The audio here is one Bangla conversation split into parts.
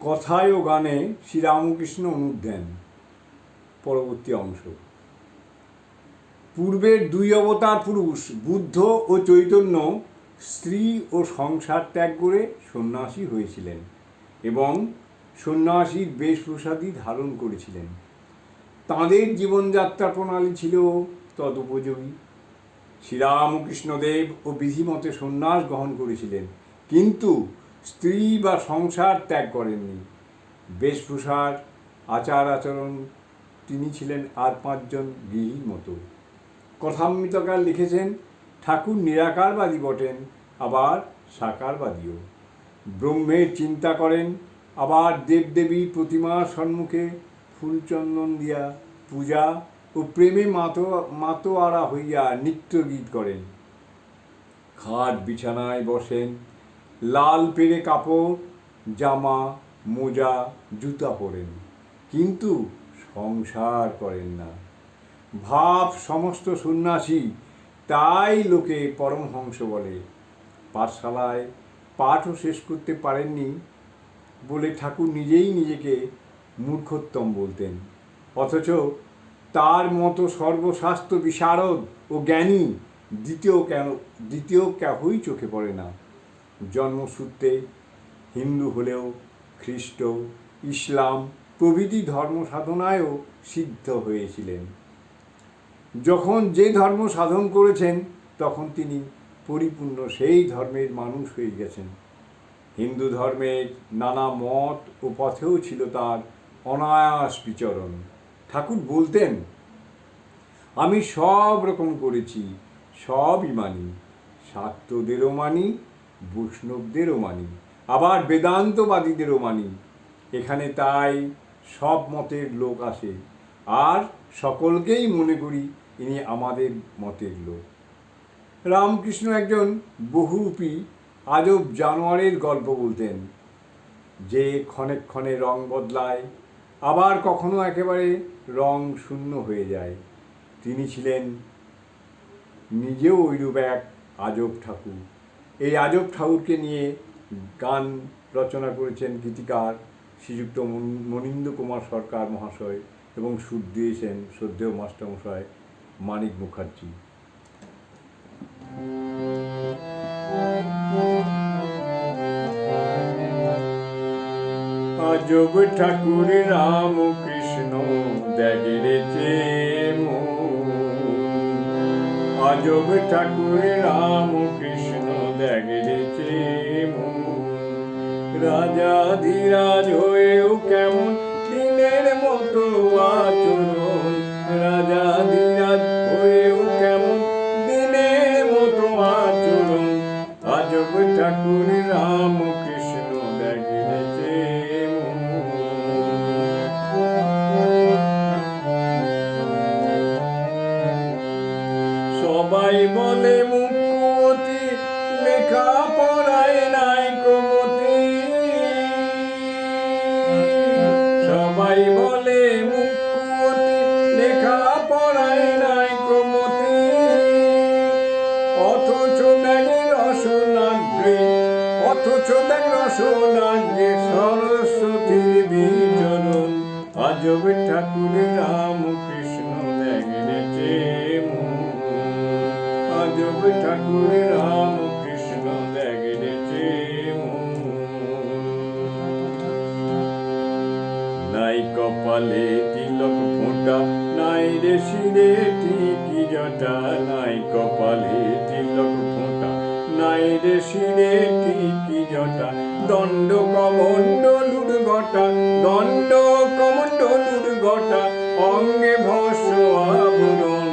কথায় ও গানে শ্রীরামকৃষ্ণ অনুপ দেন। পরবর্তী অংশ। পূর্বের দুই অবতার পুরুষ বুদ্ধ ও চৈতন্য স্ত্রী ও সংসার ত্যাগ করে সন্ন্যাসী হয়েছিলেন এবং সন্ন্যাসীর বেশভূষাদি ধারণ করেছিলেন। তাঁদের জীবনযাত্রা প্রণালী ছিল তদুপযোগী। শ্রীরামকৃষ্ণদেব ও বিধিমতে সন্ন্যাস গ্রহণ করেছিলেন, কিন্তু স্ত্রী বা সংসার ত্যাগ করেননি। বেশভূষার আচার আচরণ তিনি ছিলেন আর পাঁচজন গৃহীর মতো। কথামৃতকার লিখেছেন, ঠাকুর নিরাকারবাদী বটেন, আবার সাকারবাদীও। ব্রহ্মের চিন্তা করেন, আবার দেবদেবীর প্রতিমার সম্মুখে ফুলচন্দন দিয়া পূজা ও প্রেমে মাতোয়ারা হইয়া নৃত্যগীত করেন। খাট বিছানায় বসেন, লাল পেরে কাপড়, জামা, মোজা, জুতা পরেন, কিন্তু সংসার করেন না। ভাব সমস্ত সন্ন্যাসী, তাই লোকে পরমহংস বলে। পাঠশালায় পাঠও শেষ করতে পারেননি বলে ঠাকুর নিজেই নিজেকে মূর্খোত্তম বলতেন, অথচ তার মতো সর্বশাস্ত্র বিশারদ ও জ্ঞানী দ্বিতীয় কেহই চোখে পড়ে না। জন্মসূত্রে হিন্দু হলেও খ্রিস্ট, ইসলাম প্রভৃতি ধর্ম সাধনায়ও সিদ্ধ হয়েছিলেন। যখন যে ধর্ম সাধন করেছেন তখন তিনি পরিপূর্ণ সেই ধর্মের মানুষ হয়ে গেছেন। হিন্দু ধর্মের নানা মত ও পথেও ছিল তার অনায়াস বিচরণ। ঠাকুর বলতেন, আমি সব রকম করেছি, সবই মানি, শাক্তদেরও মানি, বৈষ্ণবদেরও মানি, আবার বেদান্তবাদীদেরও মানি। এখানে তাই সব মতের লোক আসে, আর সকলকেই মনে করি ইনি আমাদের মতের লোক। রামকৃষ্ণ একজন বহুরূপী আজব জানোয়ারের গল্প বলতেন, যে ক্ষণে ক্ষণে রং বদলায়, আবার কখনো একেবারে রং শূন্য হয়ে যায়। তিনি ছিলেন নিজেও ঐরূপ এক আজব ঠাকুর। এই আজব ঠাকুরকে নিয়ে গান রচনা করেছেন গীতিকার শ্রীযুক্ত মনীন্দ্র কুমার সরকার মহাশয় এবং সুর দিয়েছেন শ্রদ্ধেয় মাস্টারমশাই মানিক মুখার্জি। আজব ঠাকুর রামকৃষ্ণ দেখেছে মন, আজব ঠাকুর রামকৃষ্ণ দেখেছে মন। রাজাধিরাজ হয়েও কেমন দিনের মতো আচরণ, রাজাধিরাজ হয়েও কেমন দিনের মতো আচরণ। আজব ঠাকুর রামকৃষ্ণ দেখেছে মন। সবাই বলে মুখ্যমতি, লেখা পড়ায় নাই কমতি। সবাই বলে মুখ্যমতি, লেখা পড়ায় নাই কমতি। অথচ দেখ রসনাগ্রে, অথচ দেখ রসনাগ্রে সরস্বতীর বিচরণ। আজব ঠাকুর রামকৃষ্ণ দেখেছে মন, আজব ঠাকুর রামকৃষ্ণ দেখেছে মন। নাই কপালে তিলক ফোঁটা, নাই রে শিরে টিকি জটা। নাই কপালে তিলক ফোঁটা, নাই রে শিরে টিকি জটা। দণ্ড কমণ্ডলুর ঘটা, দণ্ড কমণ্ডলুর ঘটা। অঙ্গে ভস্ম আবরণ,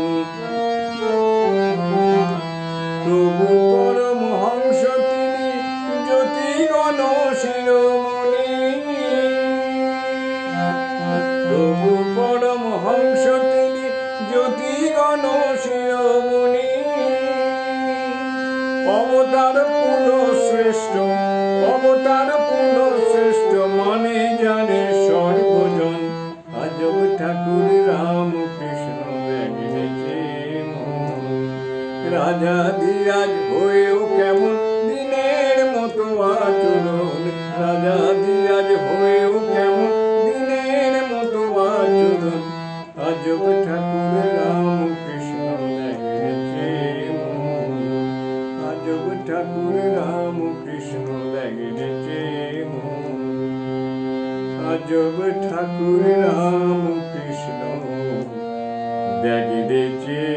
তবু পরমহংস তিনি, জ্যোতিগণ শিরোমণি। তবু পরমহংস তিনি, জ্যোতিগণ শিরোমণি। অবতার পুনঃ শ্রেষ্ঠ, অবতার পুনঃ শ্রেষ্ঠ, মানে জানে দেখ রেচে মন আজব ঠাকুর রাম কৃষ্ণ দেখ রেচে